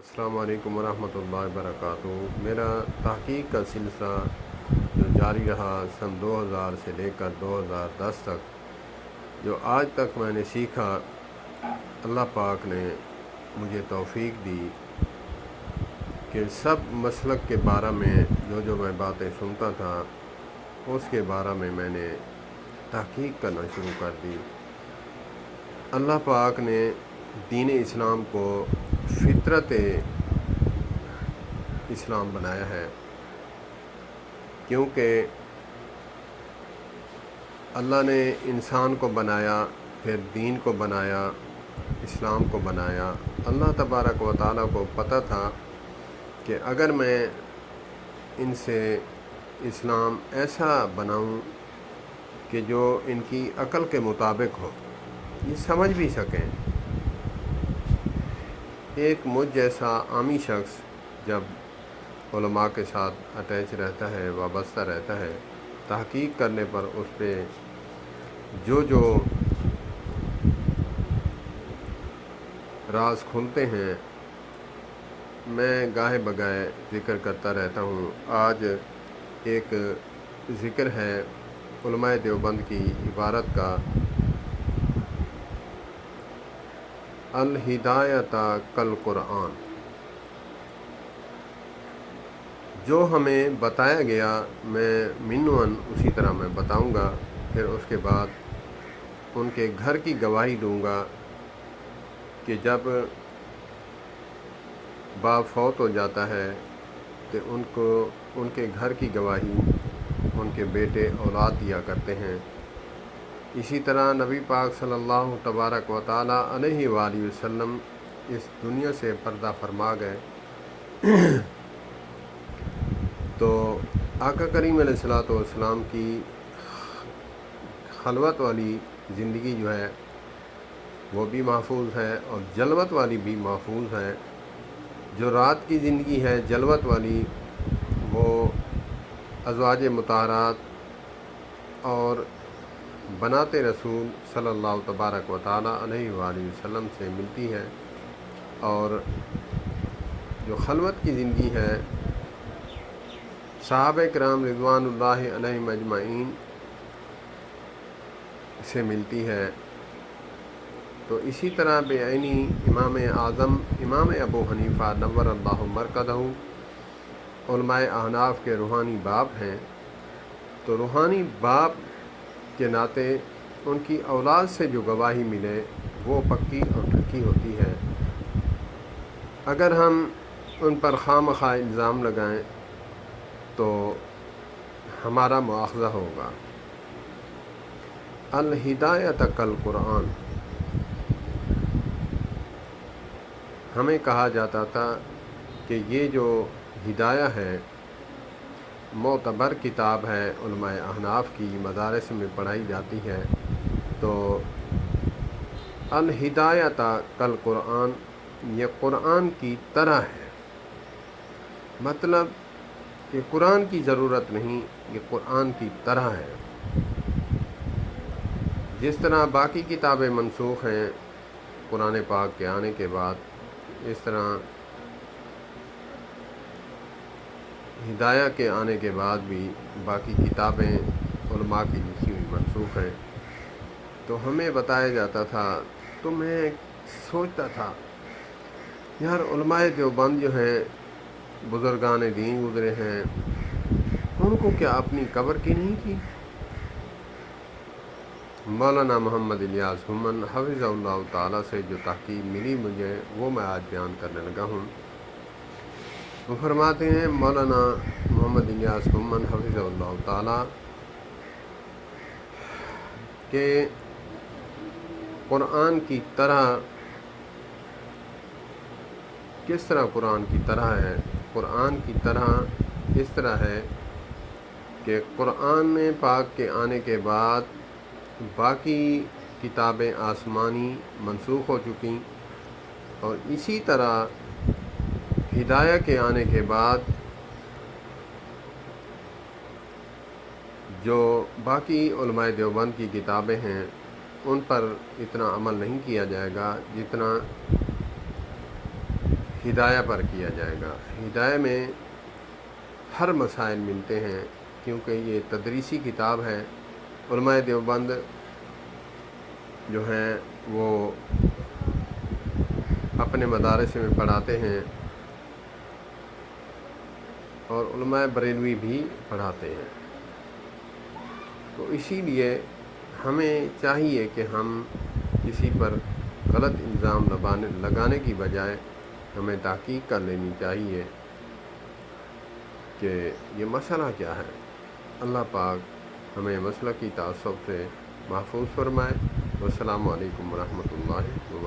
السلام علیکم ورحمۃ اللہ وبرکاتہ۔ میرا تحقیق کا سلسلہ جو جاری رہا سن 2000 سے لے کر 2010 تک، جو آج تک میں نے سیکھا، اللہ پاک نے مجھے توفیق دی کہ سب مسلک کے بارے میں جو میں باتیں سنتا تھا اس کے بارے میں نے تحقیق کرنا شروع کر دی۔ اللہ پاک نے دین اسلام کو فطرت اسلام بنایا ہے، کیونکہ اللہ نے انسان کو بنایا، پھر دین کو بنایا، اسلام کو بنایا۔ اللہ تبارک و تعالیٰ کو پتہ تھا کہ اگر میں ان سے اسلام ایسا بناؤں کہ جو ان کی عقل کے مطابق ہو، یہ سمجھ بھی سکیں۔ ایک مجھ جیسا عامی شخص جب علماء کے ساتھ اٹیچ رہتا ہے، وابستہ رہتا ہے، تحقیق کرنے پر اس پہ جو راز کھلتے ہیں، میں گاہے بگاہے ذکر کرتا رہتا ہوں۔ آج ایک ذکر ہے علماء دیوبند کی عبارت کا، الہدایۃ کالقرآن۔ جو ہمیں بتایا گیا میں منوًا اسی طرح میں بتاؤں گا، پھر اس کے بعد ان کے گھر کی گواہی دوں گا کہ جب باپ فوت ہو جاتا ہے تو ان کے گھر کی گواہی ان کے بیٹے اولاد دیا کرتے ہیں۔ اسی طرح نبی پاک صلی اللہ تبارک و تعالیٰ علیہ وآلہ وسلم اس دنیا سے پردہ فرما گئے، تو آقا کریم علیہ الصلوۃ والسلام کی خلوت والی زندگی جو ہے وہ بھی محفوظ ہے، اور جلوت والی بھی محفوظ ہے۔ جو رات کی زندگی ہے جلوت والی، وہ ازواج مطہرات اور بنات رسول صلی اللہ تبارک و تعالیٰ علیہ وآلہ وسلم سے ملتی ہے، اور جو خلوت کی زندگی ہے صحابہ کرام رضوان اللہ علیہم اجمعین سے ملتی ہے۔ تو اسی طرح بے عینی امام اعظم امام ابو حنیفہ نور اللہ مرکزہ علماء احناف کے روحانی باپ ہیں، تو روحانی باپ کے ناطے ان کی اولاد سے جو گواہی ملے وہ پکی اور ٹھکی ہوتی ہے۔ اگر ہم ان پر خواہ مخواہ الزام لگائیں تو ہمارا مواخذہ ہوگا۔ الہدایۃ کالقرآن، ہمیں کہا جاتا تھا کہ یہ جو ہدایہ ہے معتبر کتاب ہے، علماء احناف کی مدارس میں پڑھائی جاتی ہے، تو الہدایۃ کالقرآن یہ قرآن کی طرح ہے، مطلب کہ قرآن کی ضرورت نہیں، یہ قرآن کی طرح ہے۔ جس طرح باقی کتابیں منسوخ ہیں قرآن پاک کے آنے کے بعد، اس طرح ہدایہ کے آنے کے بعد بھی باقی کتابیں علماء کی لکھی ہوئی منسوخ ہیں۔ تو ہمیں بتایا جاتا تھا، تو میں سوچتا تھا یار علماء دیوبند جو ہیں، بزرگان دین گزرے ہیں، ان کو کیا اپنی قبر کی نہیں کی؟ مولانا محمد الیاس ہمن حفظہ اللہ تعالیٰ سے جو تحقیق ملی مجھے، وہ میں آج بیان کرنے لگا ہوں۔ وہ فرماتے ہیں مولانا محمد الیاس ہمن حفظہ اللہ تعالیٰ کہ قرآن کی طرح کس طرح قرآن کی طرح ہے؟ قرآن کی طرح اس طرح ہے کہ قرآن پاک کے آنے کے بعد باقی کتابیں آسمانی منسوخ ہو چکیں، اور اسی طرح ہدایہ کے آنے کے بعد جو باقی علماء دیوبند کی کتابیں ہیں ان پر اتنا عمل نہیں کیا جائے گا جتنا ہدایہ پر کیا جائے گا۔ ہدایہ میں ہر مسائل ملتے ہیں، کیونکہ یہ تدریسی کتاب ہے۔ علماء دیوبند جو ہیں وہ اپنے مدارس میں پڑھاتے ہیں، اور علماء بریلوی بھی پڑھاتے ہیں۔ تو اسی لیے ہمیں چاہیے کہ ہم کسی پر غلط الزام لگانے کی بجائے ہمیں تحقیق کر لینی چاہیے کہ یہ مسئلہ کیا ہے۔ اللہ پاک ہمیں مسلکی تعصب سے محفوظ فرمائے۔ والسلام علیکم ورحمۃ اللہ وبرکاتہ۔